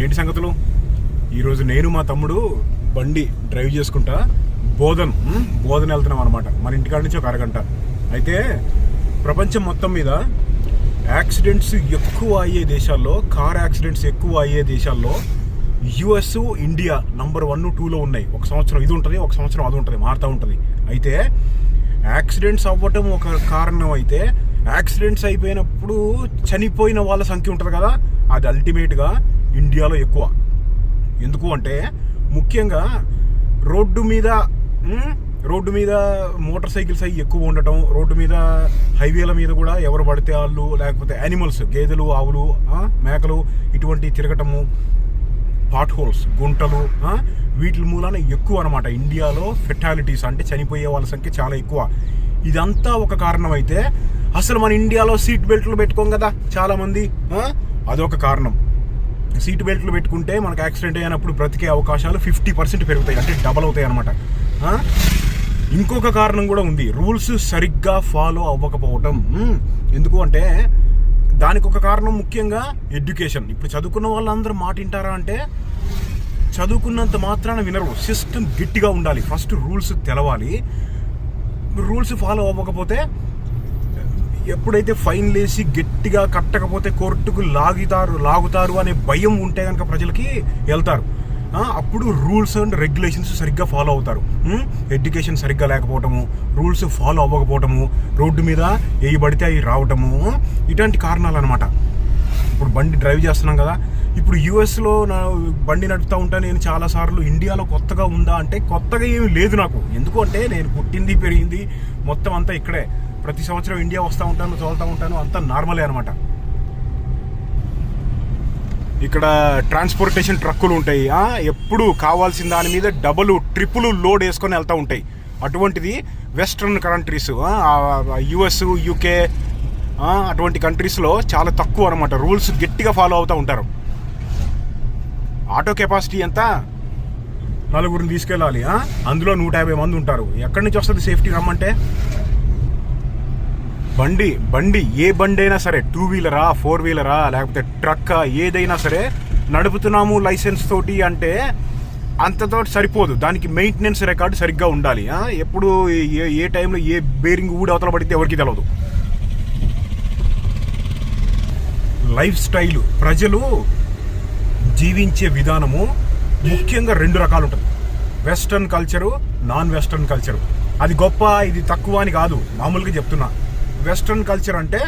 ఏంటి సంగతులు? ఈరోజు నేను మా తమ్ముడు బండి డ్రైవ్ చేసుకుంటా బోధన్ వెళ్తున్నాం అనమాట. మన ఇంటికాడ నుంచి ఒక అరగంట. అయితే ప్రపంచం మొత్తం మీద యాక్సిడెంట్స్ ఎక్కువ అయ్యే దేశాల్లో, కార్ యాక్సిడెంట్స్ ఎక్కువ అయ్యే దేశాల్లో యుఎస్, ఇండియా నంబర్ 1, 2లో ఉన్నాయి. ఒక సంవత్సరం ఇది ఉంటుంది, ఒక సంవత్సరం అది ఉంటుంది, మారుతూ ఉంటుంది. అయితే యాక్సిడెంట్స్ అవ్వటం ఒక కారణం అయితే, యాక్సిడెంట్స్ అయిపోయినప్పుడు చనిపోయిన వాళ్ళ సంఖ్య ఉంటుంది కదా, అది అల్టిమేట్గా ఇండియాలో ఎక్కువ. ఎందుకు అంటే ముఖ్యంగా రోడ్డు మీద మోటార్ సైకిల్స్ అవి ఎక్కువ ఉండటం, రోడ్డు మీద హైవేల మీద కూడా ఎవరు పడితే వాళ్ళు, లేకపోతే యానిమల్స్, గేదెలు, ఆవులు, మేకలు ఇటువంటి తిరగటము, పాట్ హోల్స్, గుంటలు, వీటి మూలాన ఎక్కువ అనమాట ఇండియాలో ఫెటాలిటీస్, అంటే చనిపోయే వాళ్ళ సంఖ్య చాలా ఎక్కువ. ఇదంతా ఒక కారణం అయితే, అసలు మన ఇండియాలో సీట్ బెల్ట్లు పెట్టుకోం కదా చాలామంది, అదొక కారణం. సీట్ బెల్ట్లు పెట్టుకుంటే మనకు యాక్సిడెంట్ అయినప్పుడు బ్రతికే అవకాశాలు 50% పెరుగుతాయి, అంటే డబల్ అవుతాయి అనమాట. ఇంకొక కారణం కూడా ఉంది, రూల్స్ సరిగ్గా ఫాలో అవ్వకపోవటం. ఎందుకు అంటే దానికి ఒక కారణం ముఖ్యంగా ఎడ్యుకేషన్. ఇప్పుడు చదువుకున్న వాళ్ళందరూ మాట వింటారా అంటే చదువుకున్నంత మాత్రాన వినరు. సిస్టమ్ గట్టిగా ఉండాలి, ఫస్ట్ రూల్స్ తెలవాలి. రూల్స్ ఫాలో అవ్వకపోతే, ఎప్పుడైతే ఫైన్ వేసి గట్టిగా కట్టకపోతే కోర్టుకు లాగుతారు అనే భయం ఉంటే కనుక ప్రజలకి వెళ్తారు. అప్పుడు రూల్స్ అండ్ రెగ్యులేషన్స్ సరిగ్గా ఫాలో అవుతారు. ఎడ్యుకేషన్ సరిగ్గా లేకపోవటము, రూల్స్ ఫాలో అవ్వకపోవటము, రోడ్డు మీద ఏవి పడితే అవి రావటము, ఇటువంటి కారణాలు అనమాట. ఇప్పుడు బండి డ్రైవ్ చేస్తున్నాం కదా, ఇప్పుడు యూఎస్లో నా బండి నడుపుతూ ఉంటాను నేను చాలాసార్లు. ఇండియాలో కొత్తగా ఉందా అంటే కొత్తగా ఏమీ లేదు నాకు. ఎందుకు అంటే నేను పుట్టింది పెరిగింది మొత్తం అంతా ఇక్కడే. ప్రతి సంవత్సరం ఇండియా వస్తూ ఉంటాను, తోలుతూ ఉంటాను, అంతా నార్మలే అనమాట. ఇక్కడ ట్రాన్స్పోర్టేషన్ ట్రక్కులు ఉంటాయి, ఎప్పుడు కావాల్సిన దాని మీద డబుల్ ట్రిపుల్ లోడ్ వేసుకొని వెళ్తూ ఉంటాయి. అటువంటిది వెస్ట్రన్ కంట్రీస్, యుఎస్, యూకే అటువంటి కంట్రీస్లో చాలా తక్కువ అనమాట. రూల్స్ గట్టిగా ఫాలో అవుతూ ఉంటారు. ఆటో కెపాసిటీ ఎంత? 4 తీసుకెళ్ళాలి, అందులో 150 మంది ఉంటారు. ఎక్కడి నుంచి వస్తుంది సేఫ్టీ రమ్మంటే? బండి ఏ బండి అయినా సరే, 2 వీలరా, 4 వీలరా, లేకపోతే ట్రక్కా, ఏదైనా సరే నడుపుతున్నాము లైసెన్స్ తోటి అంటే అంతతో సరిపోదు. దానికి మెయింటెనెన్స్ రికార్డు సరిగ్గా ఉండాలి. ఎప్పుడు ఏ టైంలో ఏ బేరింగ్ అవతల పడితే ఎవరికి తెలియదు. లైఫ్ స్టైల్, ప్రజలు జీవించే విధానము ముఖ్యంగా 2 రకాలు ఉంటుంది. Western culture, non western culture. అది గొప్ప, ఇది తక్కువ అని కాదు, మామూలుగా చెప్తున్నా. వెస్ట్రన్ కల్చర్ అంటే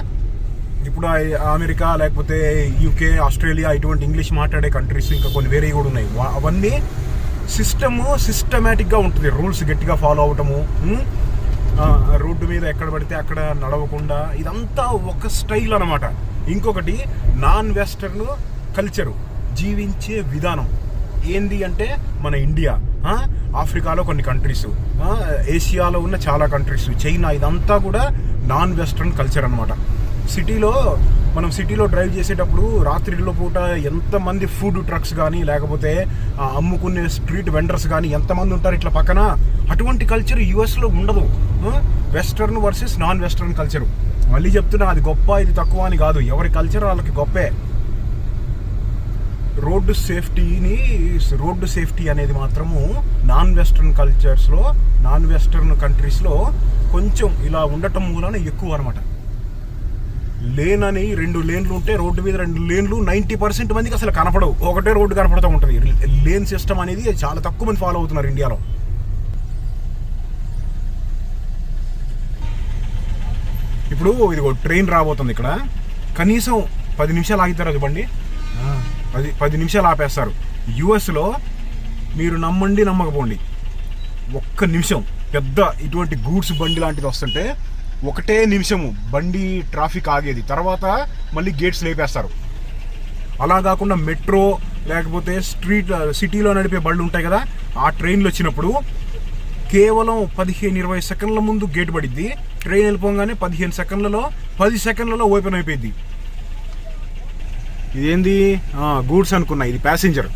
ఇప్పుడు అమెరికా, లేకపోతే యూకే, ఆస్ట్రేలియా, ఇటువంటి ఇంగ్లీష్ మాట్లాడే కంట్రీస్, ఇంకా కొన్ని వేరే కూడా ఉన్నాయి. అవన్నీ సిస్టమేటిక్గా ఉంటుంది. రూల్స్ గట్టిగా ఫాలో అవటము, రోడ్డు మీద ఎక్కడ పడితే అక్కడ నడవకుండా, ఇదంతా ఒక స్టైల్ అనమాట. ఇంకొకటి నాన్ వెస్టర్న్ కల్చరు, జీవించే విధానం. ఏంది అంటే మన ఇండియా, ఆఫ్రికాలో కొన్ని కంట్రీస్, ఏషియాలో ఉన్న చాలా కంట్రీస్, చైనా, ఇదంతా కూడా నాన్ వెస్ట్రన్ కల్చర్ అనమాట. మనం సిటీలో డ్రైవ్ చేసేటప్పుడు రాత్రిలో పూట ఎంతమంది ఫుడ్ ట్రక్స్ కానీ, లేకపోతే అమ్ముకునే స్ట్రీట్ వెండర్స్ కానీ ఎంతమంది ఉంటారు ఇట్లా పక్కన. అటువంటి కల్చర్ యుఎస్లో ఉండదు. Western versus non western culture. మళ్ళీ చెప్తున్నా, అది గొప్ప, ఇది తక్కువ అని కాదు, ఎవరి కల్చర్ వాళ్ళకి గొప్పే. రోడ్డు సేఫ్టీ అనేది మాత్రము నాన్ వెస్ట్రన్ కల్చర్స్లో, నాన్ వెస్ట్రన్ కంట్రీస్లో కొంచెం ఇలా ఉండటం మూలన ఎక్కువ అనమాట. లేన్ అని 2 లేన్లు ఉంటే, రోడ్డు మీద 2 లేన్లు 90% మందికి అసలు కనపడవు, ఒకటే రోడ్డు కనపడుతూ ఉంటుంది. లేన్ సిస్టమ్ అనేది చాలా తక్కువ మంది ఫాలో అవుతున్నారు ఇండియాలో. ఇప్పుడు ఇది ట్రైన్ రాబోతుంది ఇక్కడ, కనీసం 10 నిమిషాలు ఆగితారు అది బండి, 10 నిమిషాలు ఆపేస్తారు. యుఎస్లో మీరు నమ్మండి నమ్మకపోండి, 1 నిమిషం పెద్ద ఇటువంటి గూడ్స్ బండి లాంటిది వస్తుంటే 1 నిమిషము బండి ట్రాఫిక్ ఆగేది, తర్వాత మళ్ళీ గేట్స్ లేపేస్తారు. అలా కాకుండా మెట్రో, లేకపోతే సిటీలో నడిపే బళ్ళు ఉంటాయి కదా, ఆ ట్రైన్లు వచ్చినప్పుడు కేవలం 15-20 సెకండ్ల ముందు గేట్ పడిద్ది. ట్రైన్ వెళ్ళిపోగానే 15 సెకండ్లలో 10 సెకండ్లలో ఓపెన్ అయిపోయింది. ఇదేంది గూడ్స్ అనుకున్నా, ఇది ప్యాసింజర్.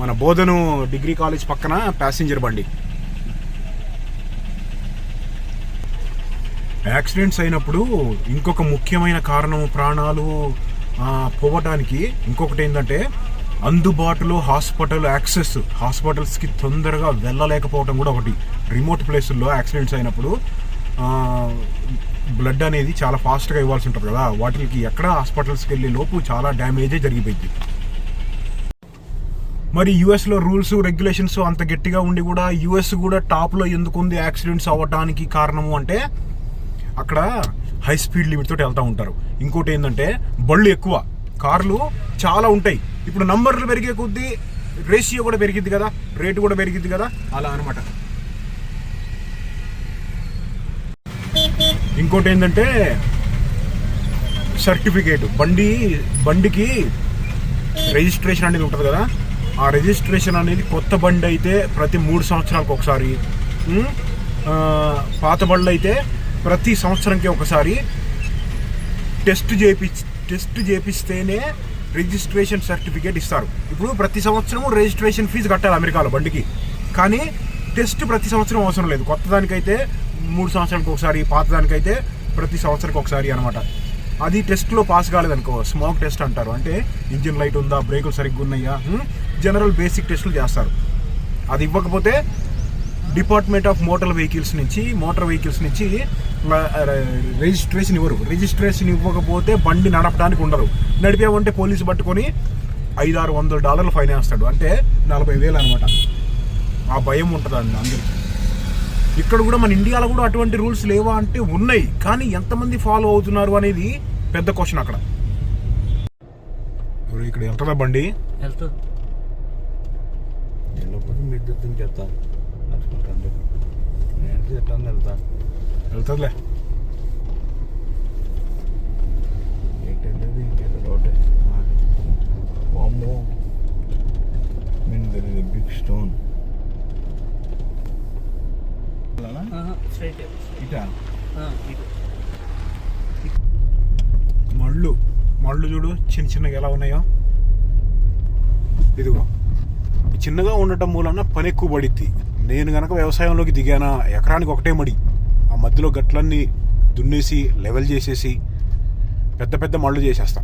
మన బోధను డిగ్రీ కాలేజ్ పక్కన ప్యాసింజర్ బండి. యాక్సిడెంట్స్ అయినప్పుడు ఇంకొక ముఖ్యమైన కారణం ప్రాణాలు పోవటానికి ఇంకొకటి ఏంటంటే అందుబాటులో హాస్పిటల్స్కి తొందరగా వెళ్ళలేకపోవడం కూడా ఒకటి. రిమోట్ ప్లేసుల్లో యాక్సిడెంట్స్ అయినప్పుడు బ్లడ్ అనేది చాలా ఫాస్ట్గా ఇవ్వాల్సి ఉంటుంది కదా, వాటికి ఎక్కడ హాస్పిటల్స్కి వెళ్ళే లోపు చాలా డ్యామేజే జరిగిపోయింది. మరి యుఎస్లో రూల్స్ రెగ్యులేషన్స్ అంత గట్టిగా ఉండి కూడా యుఎస్ కూడా టాప్లో ఎందుకు ఉంది యాక్సిడెంట్స్ అవ్వడానికి కారణము అంటే అక్కడ హై స్పీడ్ లిమిట్ తోటి వెళ్తూ ఉంటారు. ఇంకోటి ఏంటంటే బళ్ళు ఎక్కువ, కార్లు చాలా ఉంటాయి. ఇప్పుడు నంబర్లు పెరిగే కొద్దీ రేషియో కూడా పెరిగిద్ది కదా, రేటు కూడా పెరిగిద్ది కదా, అలా అనమాట. ఇంకోటి ఏంటంటే సర్టిఫికేట్, బండికి రిజిస్ట్రేషన్ అనేది ఉంటుంది కదా, ఆ రిజిస్ట్రేషన్ అనేది కొత్త బండి అయితే ప్రతి 3 సంవత్సరాలకు ఒకసారి, పాత బండ్లు అయితే ప్రతి సంవత్సరంకి ఒకసారి టెస్ట్ చేపిస్తేనే రిజిస్ట్రేషన్ సర్టిఫికేట్ ఇస్తారు. ఇప్పుడు ప్రతి సంవత్సరం రిజిస్ట్రేషన్ ఫీజు కట్టాలి అమెరికాలో బండికి, కానీ టెస్ట్ ప్రతి సంవత్సరం అవసరం లేదు. కొత్త దానికైతే 3 సంవత్సరాలకు ఒకసారి, పాత దానికైతే ప్రతి సంవత్సరానికి ఒకసారి అనమాట. అది టెస్ట్లో పాస్ కాలేదనుకో, స్మోక్ టెస్ట్ అంటారు, అంటే ఇంజిన్ లైట్ ఉందా, బ్రేకులు సరిగ్గా ఉన్నాయా, జనరల్ బేసిక్ టెస్టులు చేస్తారు. అది ఇవ్వకపోతే డిపార్ట్మెంట్ ఆఫ్ మోటార్ వెహికల్స్ నుంచి రిజిస్ట్రేషన్ ఇవ్వరు. రిజిస్ట్రేషన్ ఇవ్వకపోతే బండి నడపడానికి ఉండదు. నడిపామంటే పోలీసు పట్టుకొని $500-600 ఫైన్ వేస్తాడు, అంటే 40,000 అనమాట. ఆ భయం ఉంటుంది అందరికీ. ఇక్కడ కూడా మన ఇండియాలో కూడా అటువంటి రూల్స్ లేవా అంటే ఉన్నాయి, కానీ ఎంతమంది ఫాలో అవుతున్నారు అనేది పెద్ద క్వశ్చన్ అక్కడ. ఇక్కడ వెళ్తుందా బండి? వెళ్తుందిలే. బిగ్ స్టోన్ మళ్ళు చూడు చిన్నగా ఎలా ఉన్నాయో. ఇదిగో చిన్నగా ఉండటం మూలన పని ఎక్కువ పడిద్ది. నేను గనక వ్యవసాయంలోకి దిగానా ఎకరానికి ఒకటే మడి, ఆ మధ్యలో గట్లన్నీ దున్నేసి లెవెల్ చేసేసి పెద్ద మళ్ళు చేసేస్తా.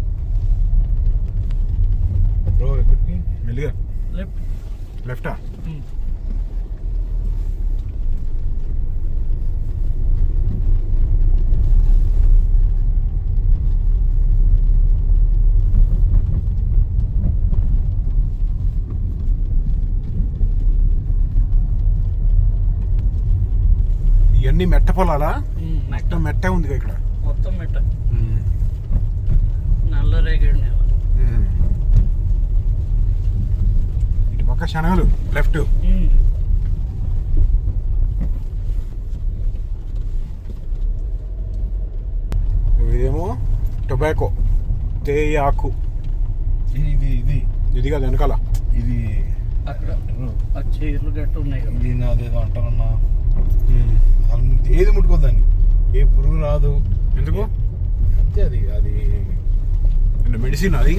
మెల్లిగా లెఫ్టా? ఇవన్నీ మెట్ట పొలాలా? మెట్ట ఉంది ఇక్కడ మొత్తం మెట్ట, నల్ల రేగడి నేల. ఇటు పక్క శనగలు లెఫ్ట్. ఇదేమో టొబాకో, తేయాకు. ఇది కాదు వెనకాల, ఇది చీరలు గట్టు ఉన్నాయి కదా. ఇది నాదేదో అంటారన్నా, ఏది ముట్టుకోద్దాన్ని, ఏ పురుగు రాదు. ఎందుకు అంతే, అది మెడిసిన్. అది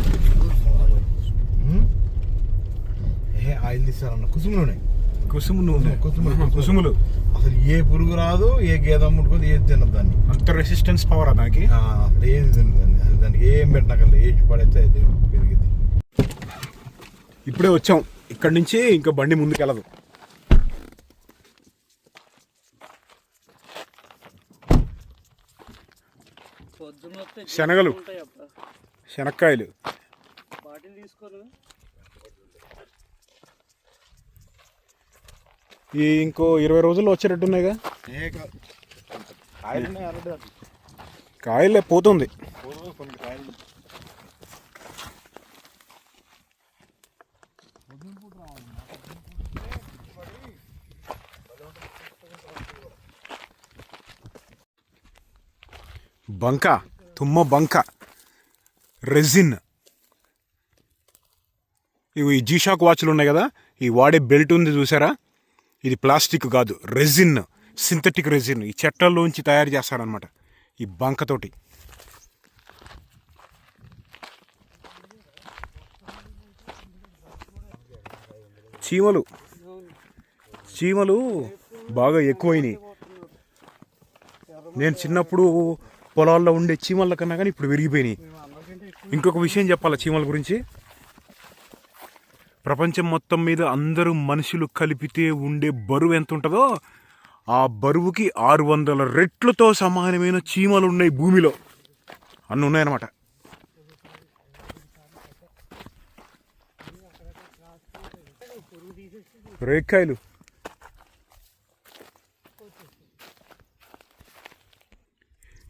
ఆయిల్ తీస్తారన్న, కుసుములు. అసలు ఏ పురుగు రాదు, ఏ గేదె ముట్టుకోదు, ఏది తినదు దాన్ని. అంత రెసిస్టెన్స్ పవర్ దానికి. ఏది తినదండి, అది దానికి ఏం పెట్టినాకల్లా ఏది పడైతే అది పెరిగింది. ఇప్పుడే వచ్చాం, ఇక్కడి నుంచి ఇంకా బండి ముందుకెళ్ళదు. శనగలు, శనక్కాయలు. ఈ ఇంకో 20 రోజుల్లో వచ్చేటట్టున్నాయిగా. కాయలే పోతుంది. బంక, తుమ్మ బంక, రెజిన్. ఇవి జీషాక్ వాచ్లు ఉన్నాయి కదా, ఈ వాడే బెల్ట్ ఉంది చూసారా, ఇది ప్లాస్టిక్ కాదు, రెజిన్, సింథటిక్ రెజిన్. ఈ చెట్లలోంచి తయారు చేస్తారనమాట ఈ బంకతోటి. చీమలు బాగా ఎక్కువైనాయి. నేను చిన్నప్పుడు పొలాల్లో ఉండే చీమల కన్నా కానీ ఇప్పుడు విరిగిపోయినాయి. ఇంకొక విషయం చెప్పాలా చీమల గురించి, ప్రపంచం మొత్తం మీద అందరూ మనుషులు కలిపితే ఉండే బరువు ఎంత ఉంటుందో ఆ బరువుకి 600 రెట్లతో సమానమైన చీమలు ఉన్నాయి భూమిలో. అన్నీ ఉన్నాయన్నమాట. రేక్కాయలు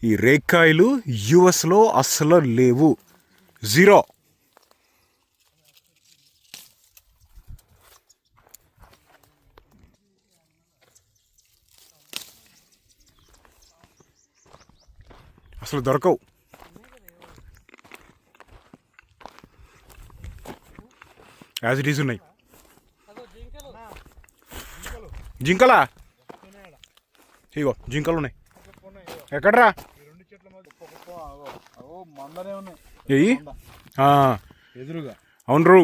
ఈ రేక్కాయలు యుఎస్లో అస్సలు లేవు, జీరో. అసలు దొరకవు. యాజ్ ఇట్ ఈజ్ ఉన్నాయి. జింకలా ఇగో జింకలు ఉన్నాయి. ఎక్కడ్రా ఏయి ఎదురుగా అవును రూ.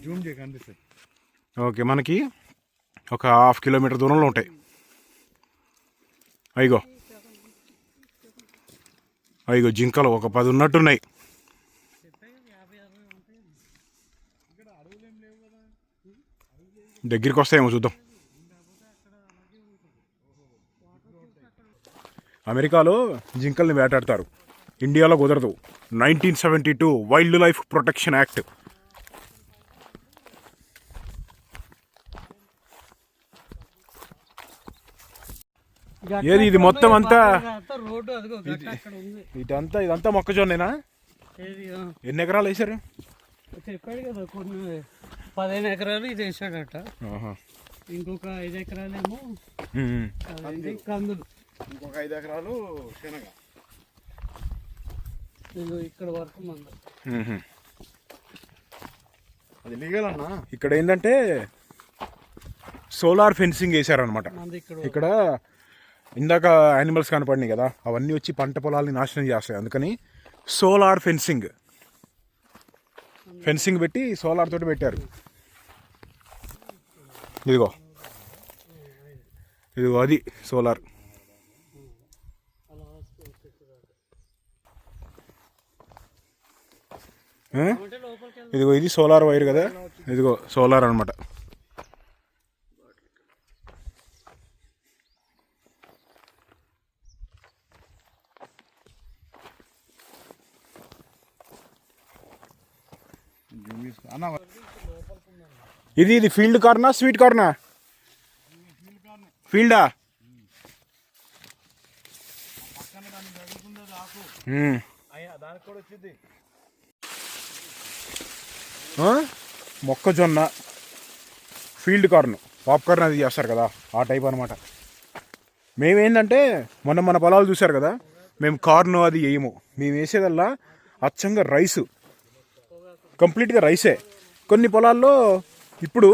జూమ్ చేయ కనిపిస్తాయి. ఓకే, మనకి ఒక 1/2 కిలోమీటర్ దూరంలో ఉంటాయి. అయిగో అయిగో జింకలు ఒక 10 ఉన్నట్టున్నాయి. దగ్గరికి వస్తాయేమో చూద్దాం. అమెరికాలో జింకల్ని వేటాడతారు, ఇండియాలో కుదరదు. 1972 వైల్డ్ లైఫ్ ప్రొటెక్షన్ యాక్ట్. ఏది ఇది మొత్తం అంతా? రోడ్డు అదిగో గట్ట అక్కడ ఉంది. ఇదంతా మొక్కజొన్నేనా? ఏది ఎన్ని ఎకరాలు వేసారు? చెప్పాడు కదా, కొన్ని 15 ఎకరాలు ఇది వేసాడట. ఆహా. ఇంకొక 5 ఎకరాలేమో కందులు, ఇంకొక 5 ఎకరాలు శనగ. ఇదిగో ఇక్కడ వరకు మంద. అది లీగల్ అన్నా. ఇక్కడ ఏంటంటే సోలార్ ఫెన్సింగ్ వేసారనమాట. మంది ఇక్కడ ఇందాక యానిమల్స్ కనపడినాయి కదా, అవన్నీ వచ్చి పంట పొలాల్ని నాశనం చేస్తాయి. అందుకని సోలార్ ఫెన్సింగ్ పెట్టి సోలార్ తోటి పెట్టారు. ఇదిగో అది సోలార్. ఇదిగో ఇది సోలార్ వైర్ కదా, ఇదిగో సోలార్ అనమాట. ఇది ఫీల్డ్ కార్నా స్వీట్ కార్నా? ఫీల్డా? మొక్కజొన్న ఫీల్డ్ కార్న్, పాప్కార్న్ అది చేస్తారు కదా, ఆ టైప్ అనమాట. మేమేంటంటే మన పొలాలు చూసారు కదా, మేము కార్న్ అది వేయము. మేము వేసేదల్లా అచ్చంగా రైస్, కంప్లీట్గా రైసే. కొన్ని పొలాల్లో ఇప్పుడు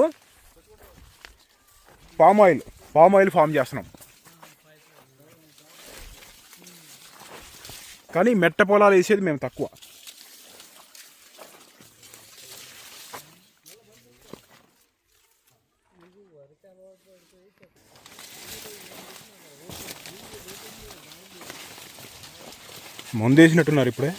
పామ్ ఆయిల్ ఫామ్ చేస్తున్నాం. కానీ మెట్ట పొలాలు వేసేది మేము తక్కువ. మందేసినట్టున్నారు ఇప్పుడే.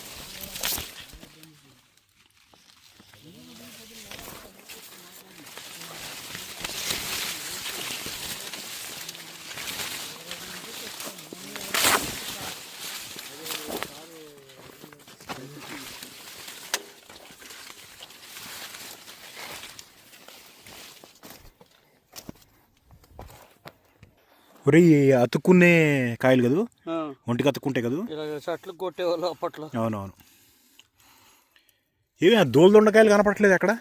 ఒరే అతుక్కునే కాయలు కదా, ఒంటికి అతుక్కుంటాయి కదా, చెట్లు కొట్టేవాళ్ళు అప్పట్లో. అవునవును. ఏమి ఆ దోలు దొండకాయలు కనపడట్లేదు అక్కడ?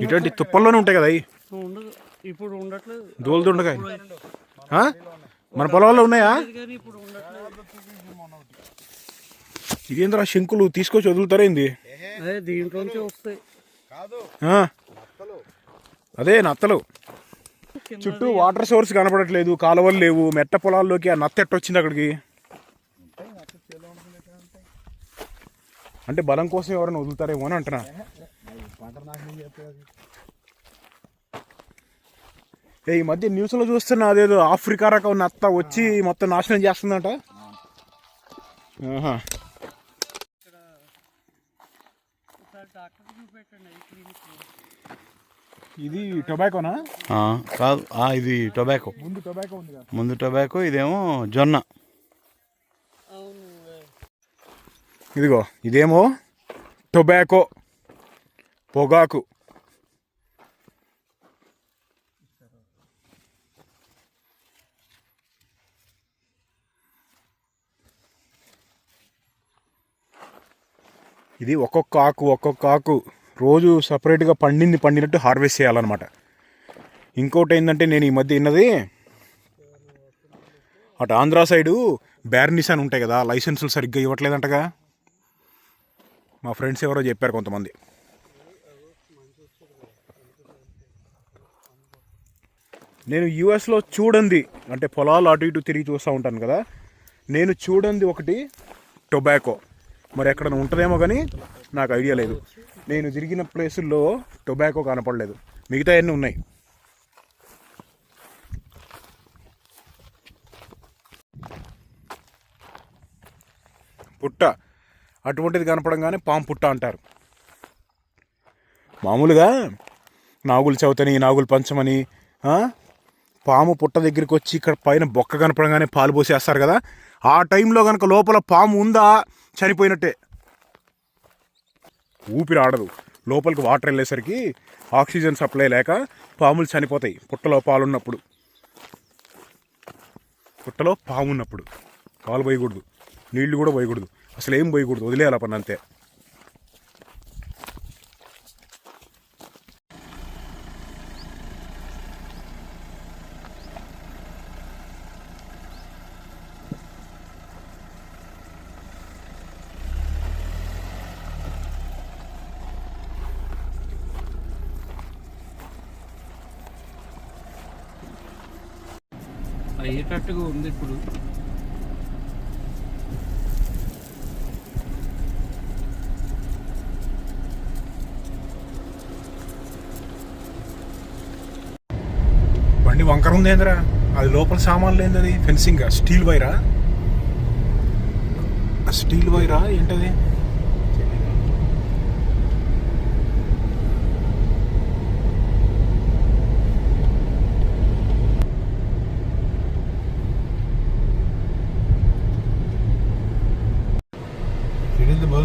ఇటువంటి తుప్పల్లోనే ఉంటాయి కదా అవి. ఇప్పుడు ఉండట్లేదు దోలు దొండకాయ. మన పొలంలో ఉన్నాయా? ఇదేంద్రా శంకులు తీసుకొచ్చి వదులుతారేంది? దీంట్లోంచి వస్తాయి. అదే నత్తలు. చుట్టూ వాటర్ సోర్స్ కనపడట్లేదు, కాలువలు లేవు. మెట్ట పొలాల్లోకి ఆ నత్త ఎట్టొచ్చింది అక్కడికి? అంటే బలం కోసం ఎవరైనా వదులుతారేమో అని అంటున్నా. ఈ మధ్య న్యూస్లో చూస్తున్నా, అదేదో ఆఫ్రికా రకం నత్త వచ్చి మొత్తం నాశనం చేస్తుందంట. ఇది టొబాకోనా? కాదు, ఇది టొబాకో. ముందు టొబాకో ఉంది కదా. ముందు టొబాకో, ఇదేమో జొన్న. ఇదిగో ఇదేమో టొబాకో, పొగాకు. ఇది ఒక్కొక్క ఆకు రోజు సపరేట్గా పండినట్టు హార్వెస్ట్ చేయాలన్నమాట. ఇంకోటి ఏంటంటే నేను ఈ మధ్య విన్నది, అటు ఆంధ్రా సైడు బ్యార్నిస్ అని ఉంటాయి కదా, లైసెన్సులు సరిగ్గా ఇవ్వట్లేదంటగా. మా ఫ్రెండ్స్ ఎవరో చెప్పారు కొంతమంది. నేను యూఎస్లో చూడండి, అంటే పొలాలు అటు ఇటు తిరిగి చూస్తూ ఉంటాను కదా, నేను చూడండి ఒకటి టొబాకో. మరి ఎక్కడ ఉంటుందేమో కానీ నాకు ఐడియా లేదు. నేను తిరిగిన ప్లేసుల్లో టొబాకో కనపడలేదు, మిగతా అన్నీ ఉన్నాయి. పుట్ట అటువంటిది కనపడంగానే పాము పుట్ట అంటారు. మామూలుగా నాగుల చవితని, నాగుల పంచమని పాము పుట్ట దగ్గరికి వచ్చి ఇక్కడ పైన బొక్క కనపడంగానే పాలు పోసేస్తారు కదా, ఆ టైంలో కనుక లోపల పాము ఉందా చనిపోయినట్టే. ఊపిరి ఆడదు, లోపలికి వాటర్ వెళ్ళేసరికి ఆక్సిజన్ సప్లై లేక పాములు చనిపోతాయి. పుట్టలో పాలున్నప్పుడు, పుట్టలో పాము ఉన్నప్పుడు పాలు పోయకూడదు, నీళ్లు కూడా పోయకూడదు, అసలు ఏం పోయకూడదు, వదిలేయాల పని అంతే. అయ్యేటట్టుగా ఉంది ఇప్పుడు. బండి వంకర ఉంది ఏంద్రా, అది లోపల సామాన్లు ఏంది, అది fencing steel Wyra, steel Wyra ఏంటది?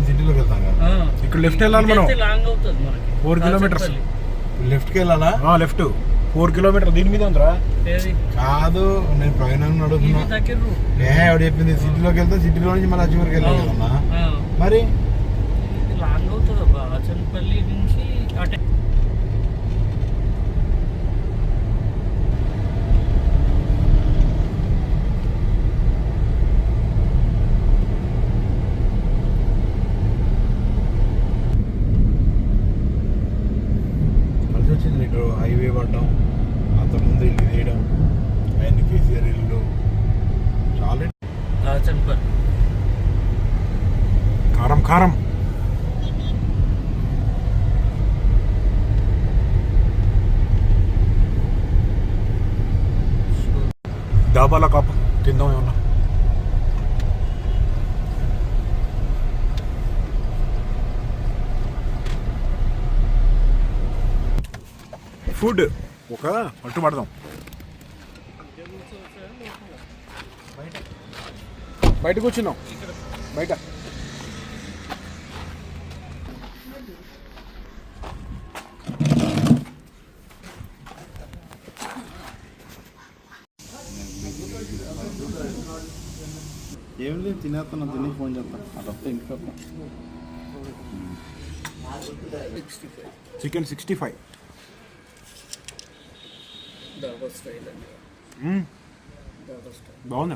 సిటీలోకి వెళ్తాం కదా, ఇక్కడ లెఫ్ట్ వెళ్ళాలి మనం. లాంగ్ అవుతుంది మనకి, 4 కిలోమీటర్స్ లెఫ్ట్కి వెళ్ళాలా? Left 4 kilometre. దీని మీద ఉందిరా? కాదు, నేను ప్రయాణం అడుగుతున్నా. ఎవడు చెప్పింది? సిటీలోకి వెళ్తే సిటీలో నుంచి మళ్ళీ అచ్చివరకు వెళ్ళాలి కదన్నా. మరి లాంగ్ అవుతుంది అబ్బా, అచనపల్లి నుంచి అటే. హైవే పడ్డాం, అంతకుముందు ఇల్లు తీయడం, ఆయన కేసీఆర్ ఇల్లు చాలా. కారం కారం. డాబాల కాపు తిందాం ఏమన్నా. ఫుడ్ ఒక పట్టు పడదాం. బయట కూర్చున్నాం, బయట. ఏం లేదు, తినేస్తున్నా, తిని ఫోన్ చేస్తాను. అదొస్తే ఇంటికి వస్తాను. చికెన్ 65 బాగుంది.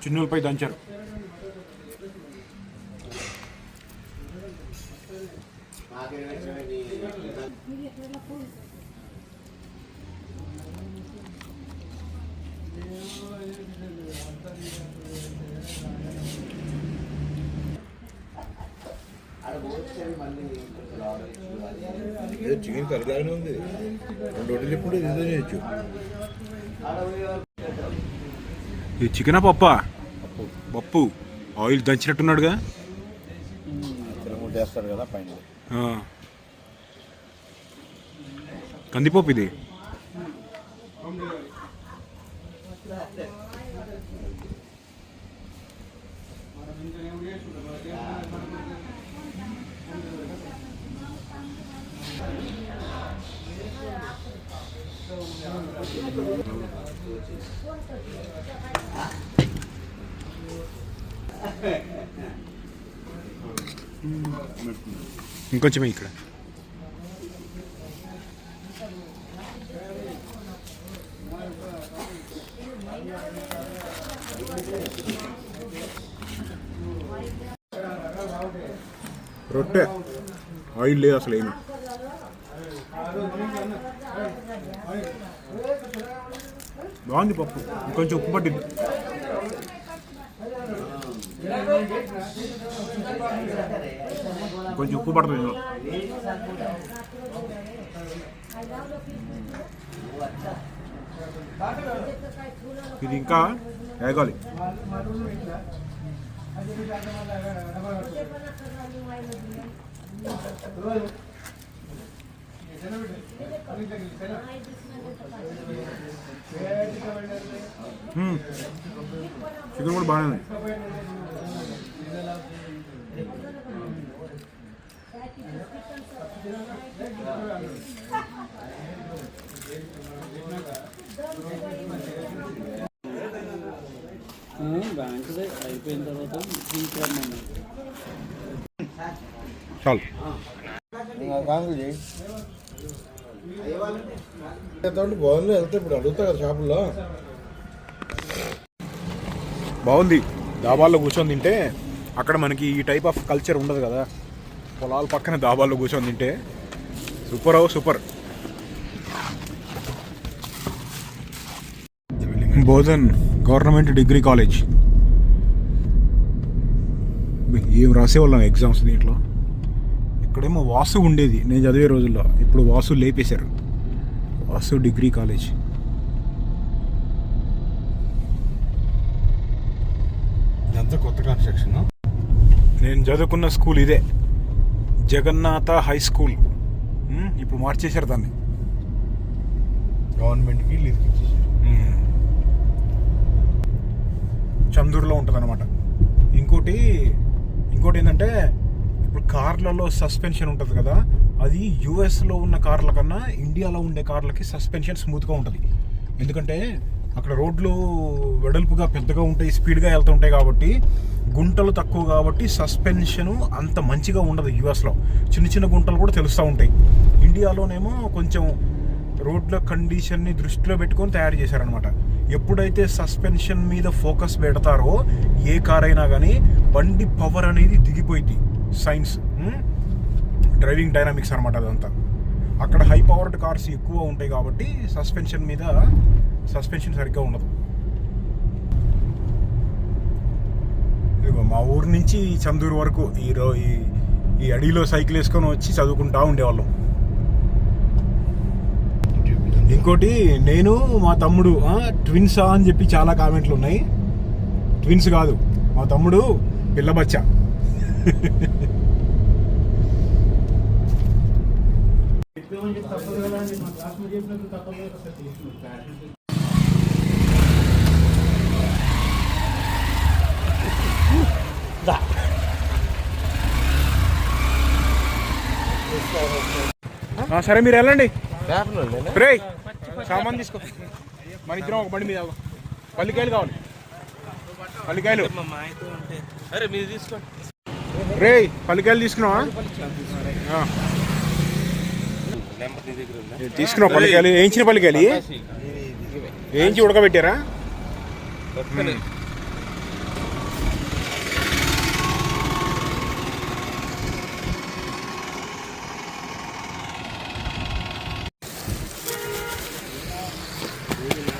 చిన్నులపై దంచారు. చికెన్ కర్రీలాగానే ఉంది. 2 రోజులు ఎప్పుడు ఇదే చేయొచ్చు. ఇది చికెనా పప్పా? పప్పు ఆయిల్ దంచినట్టున్నాడుగా. వేస్తాడు కదా పైన. కందిపప్పు ఇది. ఇంకొంచెమే ఇక్కడ. రొట్టె ఆయిల్ లేదు అసలు ఏమి. బాగుంది పప్పు, ఇంకొంచెం ఉప్పు పట్టింది. కొంచెం ఉప్పు పడుతుంది ఇందులో. ఇది ఇంకా వేగాలి. చికెన్ కూడా బాగానే ఉంది. బ్యాంకుదే అయిపోయిన తర్వాత చాలు. బాగుంది. వెళ్తే ఇప్పుడు అడుగుతా కదా షాపుల్లో. బాగుంది. డాబాల్లో కూర్చొని తింటే అక్కడ మనకి ఈ టైప్ ఆఫ్ కల్చర్ ఉండదు కదా. పొలాల పక్కన డాబాల్లో కూర్చొని తింటే super. Super. Bodhan government degree college. ఏం రాసేవాళ్ళం ఎగ్జామ్స్ దీంట్లో. ఇక్కడేమో వాసు ఉండేది నేను చదివే రోజుల్లో. ఇప్పుడు వాసు లేపేశారు. Vasu degree college. ఇదంతా కొత్త కన్స్ట్రక్షన్. నేను చదువుకున్న స్కూల్ ఇదే, జగన్నాథ హై స్కూల్. ఇప్పుడు మార్చేశారు దాన్ని. గవర్నమెంట్కి లీజ్కి ఇచ్చేసారు. చందూరులో ఉంటుంది అనమాట. ఇంకోటి ఏంటంటే ఇప్పుడు కార్లలో సస్పెన్షన్ ఉంటుంది కదా, అది యూఎస్లో ఉన్న కార్ల కన్నా ఇండియాలో ఉండే కార్లకి సస్పెన్షన్ స్మూత్గా ఉంటుంది. ఎందుకంటే అక్కడ రోడ్లు వెడల్పుగా పెద్దగా ఉంటాయి, స్పీడ్గా వెళ్తూ ఉంటాయి కాబట్టి, గుంటలు తక్కువ కాబట్టి సస్పెన్షను అంత మంచిగా ఉండదు. యూఎస్లో చిన్న చిన్న గుంటలు కూడా తెలుస్తూ ఉంటాయి. ఇండియాలోనేమో కొంచెం రోడ్ల కండిషన్ని దృష్టిలో పెట్టుకొని తయారు చేశారనమాట. ఎప్పుడైతే సస్పెన్షన్ మీద ఫోకస్ పెడతారో ఏ కార్ అయినా కానీ బండి పవర్ అనేది దిగిపోయింది. సైన్స్, డ్రైవింగ్ డైనామిక్స్ అనమాట అదంతా. అక్కడ హై పవర్డ్ కార్స్ ఎక్కువ ఉంటాయి కాబట్టి సస్పెన్షన్ సరిగ్గా ఉండదు. ఇదిగో మా ఊరు నుంచి చందూరు వరకు ఈ అడవిలో సైకిల్ వేసుకొని వచ్చి చదువుకుంటా ఉండేవాళ్ళం. ఇంకోటి, నేను మా తమ్ముడు ట్విన్సా అని చెప్పి చాలా కామెంట్లు ఉన్నాయి. ట్విన్స్ కాదు, మా తమ్ముడు పిల్లబచ్చ. సరే మీరు వెళ్ళండి. రే సామాన్ తీసుకో. మన ఇద్దరం ఒక బండి మీద. పల్లికాయలు కావాలి, పల్లికాయలు. అరే మీరు తీసుకోండి. రే పల్లికాయలు తీసుకున్నావా? తీసుకున్నావు పల్లికాయలు? వేయించిన పల్లికాయలు వేయించి ఉడకబెట్టారా?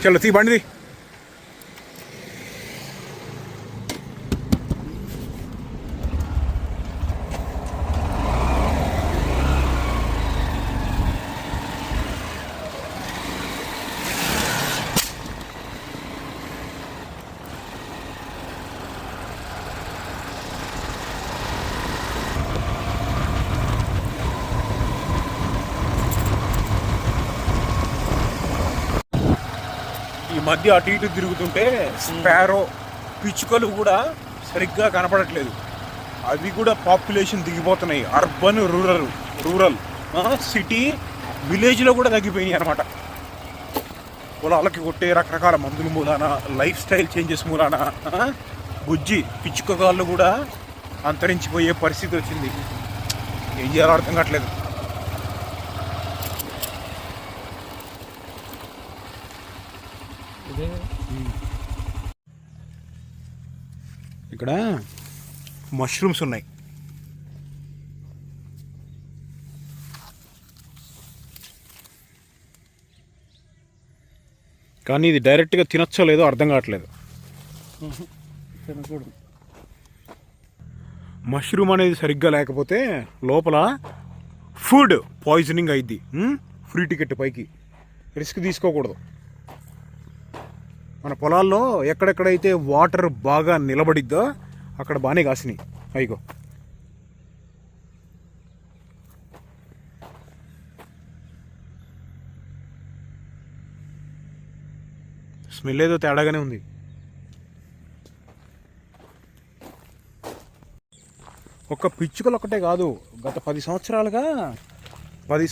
చలో తీ బండిది. మధ్య అటు ఇటు తిరుగుతుంటే స్పారో పిచ్చుకలు కూడా సరిగ్గా కనపడట్లేదు. అవి కూడా పాపులేషన్ దిగిపోతున్నాయి. అర్బన్ రూరల్ సిటీ విలేజ్లో కూడా తగ్గిపోయినాయి అనమాట. పొలాలకి కొట్టే రకరకాల మందుల మూలాన, లైఫ్ స్టైల్ చేంజెస్ మూలాన బుజ్జి పిచ్చుకగాళ్ళు కూడా అంతరించిపోయే పరిస్థితి వచ్చింది. ఏం చేయాలో అర్థం కావట్లేదు. ఇక్కడ మష్రూమ్స్ ఉన్నాయి. కానీ ఇది డైరెక్ట్గా తినచ్చో లేదో అర్థం కావట్లేదు. తినకూడదు. మష్రూమ్ అనేది సరిగ్గా లేకపోతే లోపల ఫుడ్ పాయిజనింగ్ అయింది. ఫ్రీ టికెట్ పైకి రిస్క్ తీసుకోకూడదు. మన పొలాల్లో ఎక్కడెక్కడైతే వాటర్ బాగా నిలబడిద్దో అక్కడ బాగానే కాసినాయి. అయిగో స్మెల్ ఏదో తేడాగానే ఉంది. ఒక్క పిచ్చుకలు ఒక్కటే కాదు, గత 10 సంవత్సరాలుగా 20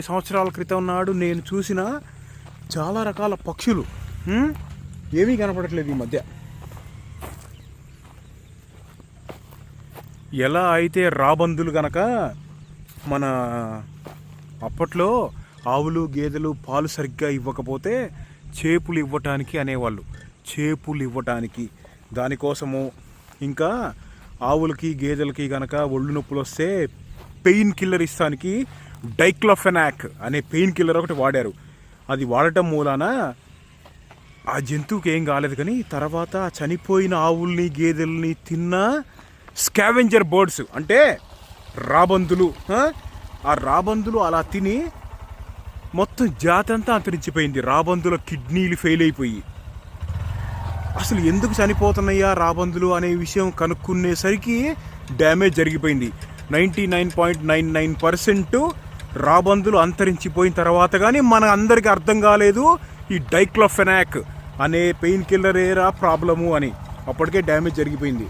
సంవత్సరాల క్రితం నాడు నేను చూసిన చాలా రకాల పక్షులు ఏమీ కనపడట్లేదు ఈ మధ్య. ఎలా అయితే రాబందులు గనక మన అప్పట్లో ఆవులు గేదెలు పాలు సరిగ్గా ఇవ్వకపోతే చేపులు ఇవ్వటానికి అనేవాళ్ళు. చేపులు ఇవ్వటానికి దానికోసము, ఇంకా ఆవులకి గేదెలకి గనక ఒళ్ళు నొప్పులు వస్తే పెయిన్ కిల్లర్ ఇస్తానికి డైక్లోఫెనాక్ అనే పెయిన్ కిల్లర్ ఒకటి వాడారు. అది వాడటం మూలాన ఆ జంతువుకి ఏం కాలేదు. కానీ తర్వాత చనిపోయిన ఆవుల్ని గేదెల్ని తిన్న స్కావెంజర్ బర్డ్స్ అంటే రాబందులు, ఆ రాబందులు అలా తిని మొత్తం జాతి అంతా అంతరించిపోయింది. రాబందుల కిడ్నీలు ఫెయిల్ అయిపోయి అసలు ఎందుకు చనిపోతున్నాయా రాబందులు అనే విషయం కనుక్కునేసరికి డ్యామేజ్ జరిగిపోయింది. 99.99% రాబందులు అంతరించిపోయిన తర్వాత కానీ మన అందరికీ అర్థం కాలేదు ఈ డైక్లోఫెనాక్ అనే పెయిన్ కిల్లర్ ఏరా ప్రాబ్లము అని. అప్పటికే డ్యామేజ్ జరిగిపోయింది.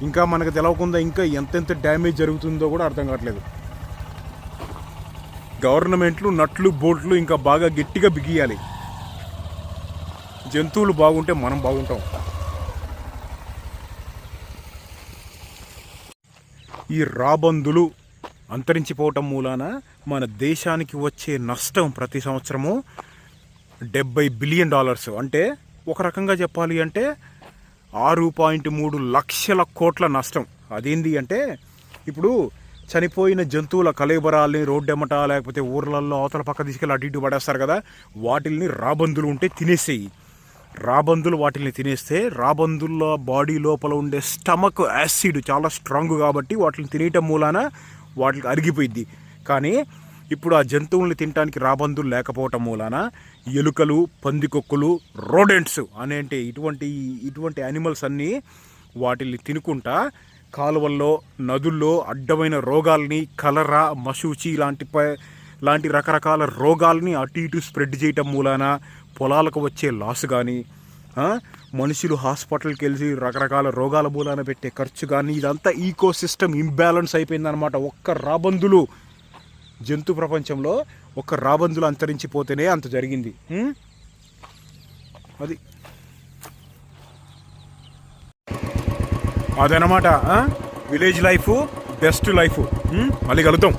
ఇంకా మనకు తెలవకుండా ఇంకా ఎంతెంత డ్యామేజ్ జరుగుతుందో కూడా అర్థం కావట్లేదు. గవర్నమెంట్లు నట్లు బోట్లు ఇంకా బాగా గట్టిగా బిగియాలి. జంతువులు బాగుంటే మనం బాగుంటాం. ఈ రాబందులు అంతరించిపోవటం మూలాన మన దేశానికి వచ్చే నష్టం ప్రతి సంవత్సరము $70 బిలియన్. అంటే ఒక రకంగా చెప్పాలి అంటే 6.3 లక్షల కోట్ల నష్టం. అదేంటి అంటే ఇప్పుడు చనిపోయిన జంతువుల కళేబరాల్ని రోడ్డెమ్మట లేకపోతే ఊర్లలో అవతల పక్క తీసుకెళ్ళి అటు ఇటు పడేస్తారు కదా, వాటిల్ని రాబందులు ఉంటే తినేసేయి. రాబందులు వాటిల్ని తినేస్తే రాబందుల బాడీ లోపల ఉండే స్టమక్ యాసిడ్ చాలా స్ట్రాంగ్ కాబట్టి వాటిని తినేయటం మూలాన వాటికి అరిగిపోయిద్ది. కానీ ఇప్పుడు ఆ జంతువుల్ని తినడానికి రాబందులు లేకపోవటం మూలాన ఎలుకలు, పందికొక్కులు, రోడెంట్స్ అనేంటి ఇటువంటి యానిమల్స్ అన్నీ వాటిల్ని తినుకుంటా కాలువల్లో నదుల్లో అడ్డమైన రోగాల్ని, కలరా, మశూచి లాంటి రకరకాల రోగాల్ని అటు ఇటు స్ప్రెడ్ చేయటం మూలాన పొలాలకు వచ్చే లాస్ కానీ, మనుషులు హాస్పిటల్కి వెళ్ళి రకరకాల రోగాల మూలాన పెట్టే ఖర్చు కానీ, ఇదంతా ఈకో సిస్టమ్ ఇంబ్యాలెన్స్ అయిపోయిందనమాట. ఒక్క రాబందులు జంతు ప్రపంచంలో ఒక్క రాబందులు అంతరించిపోతేనే అంత జరిగింది. అది అదనమాట విలేజ్ లైఫ్, బెస్ట్ లైఫ్. మళ్ళీ కలుద్దాం.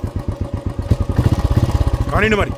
కానీ మరి